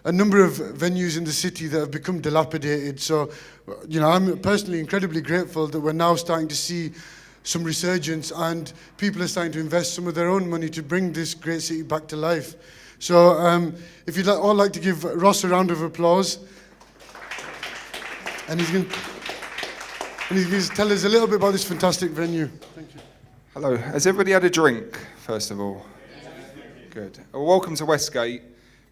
A number of venues in the city that have become dilapidated. So, I'm personally incredibly grateful that we're now starting to see some resurgence and people are starting to invest some of their own money to bring this great city back to life. So, if you'd all like to give Ross a round of applause. And he's going to tell us a little bit about this fantastic venue. Thank you. Hello. Has everybody had a drink, first of all? Good. Well, welcome to Westgate.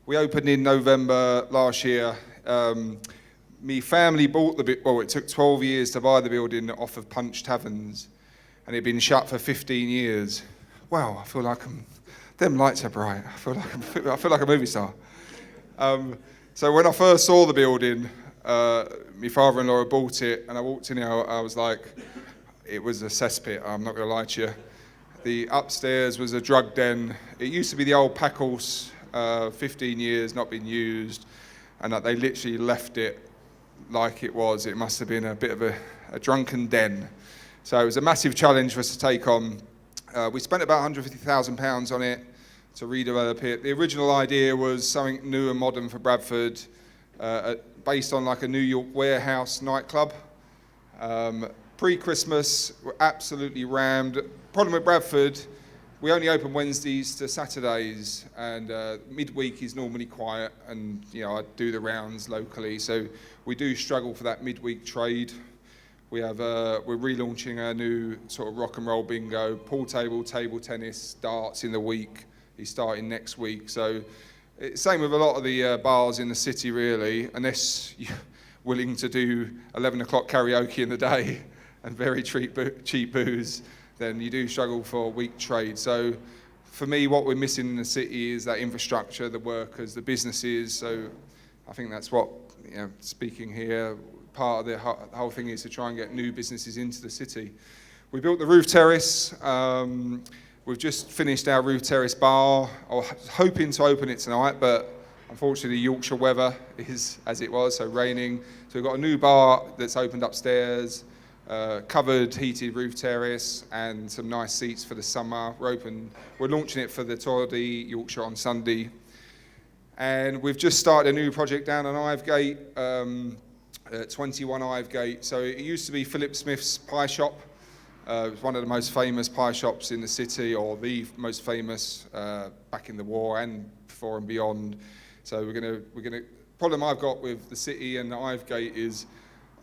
We opened in November last year. My family bought it took 12 years to buy the building off of Punch Taverns, and it had been shut for 15 years. Wow, I feel like them lights are bright. I feel like a movie star. So when I first saw the building, my father-in-law had bought it, and I walked in here, I was like, it was a cesspit, I'm not going to lie to you. The upstairs was a drug den. It used to be the old pack horse, 15 years not been used, and that they literally left it like it was. It must have been a bit of a drunken den. So it was a massive challenge for us to take on. We spent about £150,000 on it to redevelop it. The original idea was something new and modern for Bradford, based on like a New York warehouse nightclub. Pre-Christmas, we're absolutely rammed. Problem with Bradford, we only open Wednesdays to Saturdays, and midweek is normally quiet, and I do the rounds locally, so we do struggle for that midweek trade. We're relaunching our new sort of rock and roll bingo, pool table, table tennis, darts in the week. He's starting next week, so same with a lot of the bars in the city really, unless you're willing to do 11 o'clock karaoke in the day and very cheap booze, then you do struggle for weak trade. So for me, what we're missing in the city is that infrastructure, the workers, the businesses. So I think that's what, speaking here, part of the whole thing is to try and get new businesses into the city. We built the roof terrace. We've just finished our roof terrace bar. I was hoping to open it tonight, but unfortunately Yorkshire weather is as it was, so raining. So we've got a new bar that's opened upstairs, covered heated roof terrace, and some nice seats for the summer. We're launching it for the Tour de Yorkshire on Sunday. And we've just started a new project down on Ivegate, 21 Ivegate. So it used to be Philip Smith's Pie Shop. It was one of the most famous pie shops in the city, or the most famous back in the war and before and beyond. So we're gonna. Problem I've got with the city and the Ivegate is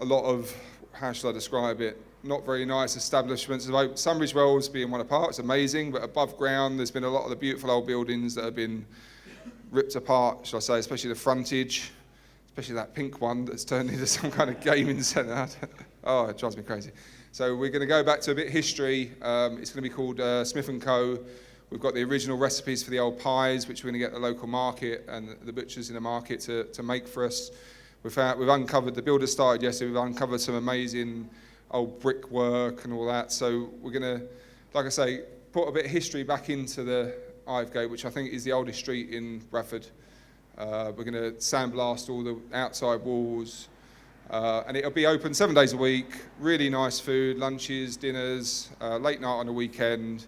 a lot of, how shall I describe it, not very nice establishments. Sunbridge Wells being one apart, it's amazing, but above ground there's been a lot of the beautiful old buildings that have been ripped apart, shall I say, especially the frontage, especially that pink one that's turned into some kind of gaming centre. Oh, it drives me crazy. So we're going to go back to a bit of history. It's going to be called Smith & Co. We've got the original recipes for the old pies, which we're going to get the local market and the butchers in the market to make for us. We've uncovered, the builders started yesterday, we've uncovered some amazing old brickwork and all that. So we're going to, like I say, put a bit of history back into the Ivegate, which I think is the oldest street in Bradford. We're going to sandblast all the outside walls. And it'll be open 7 days a week, really nice food, lunches, dinners, late night on the weekend.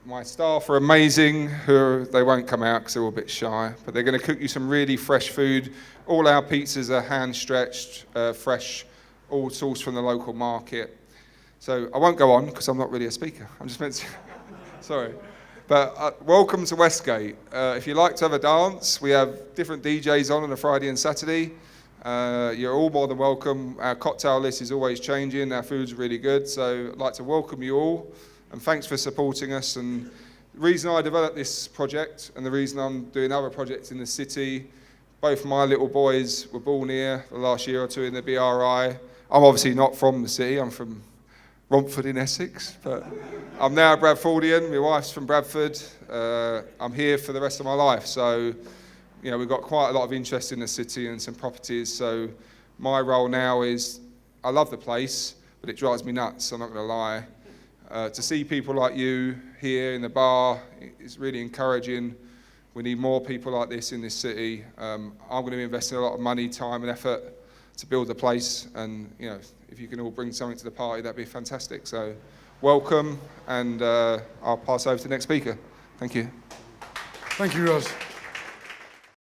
My staff are amazing, they won't come out because they're all a bit shy, but they're going to cook you some really fresh food. All our pizzas are hand-stretched, fresh, all sourced from the local market. So I won't go on because I'm not really a speaker. I'm just meant to, sorry. But welcome to Westgate. If you like to have a dance, we have different DJs on a Friday and Saturday. You're all more than welcome. Our cocktail list is always changing. Our food's really good. So I'd like to welcome you all, and thanks for supporting us. And the reason I developed this project, and the reason I'm doing other projects in the city, both my little boys were born here the last year or two in the BRI. I'm obviously not from the city. I'm from Romford in Essex, but I'm now a Bradfordian. My wife's from Bradford. I'm here for the rest of my life. So we've got quite a lot of interest in the city and some properties. So my role now is, I love the place, but it drives me nuts, I'm not going to lie. To see people like you here in the bar is really encouraging. We need more people like this in this city. I'm going to be investing a lot of money, time and effort to build the place. And you know, if you can all bring something to the party, that'd be fantastic. So welcome, and I'll pass over to the next speaker. Thank you. Thank you, Ross.